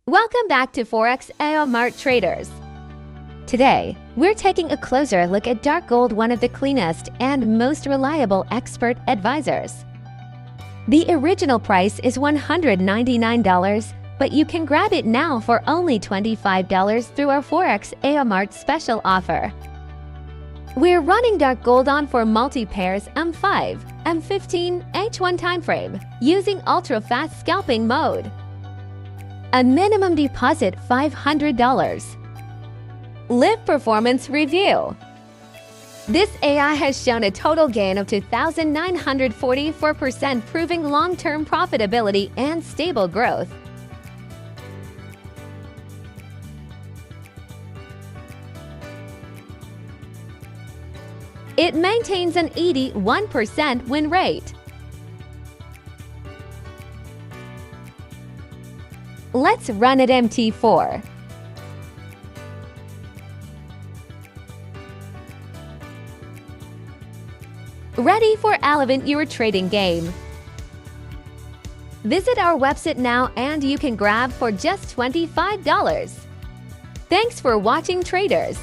Welcome back to Forex EA Traders. Today, we're taking a closer look at dark gold, one of the cleanest and most reliable expert advisors. The original price is $199, but you can grab it now for only $25 through our Forex EA special offer. We're running dark gold on for multi-pairs M5, M15 H1 Timeframe using ultra-fast scalping mode. A minimum deposit $500. Live performance review. This AI has shown a total gain of 2,944%, proving long-term profitability and stable growth. It maintains an 81% win rate. Let's run at MT4. Ready for elevate your trading game. Visit our website now and you can grab for just $25. Thanks for watching, traders.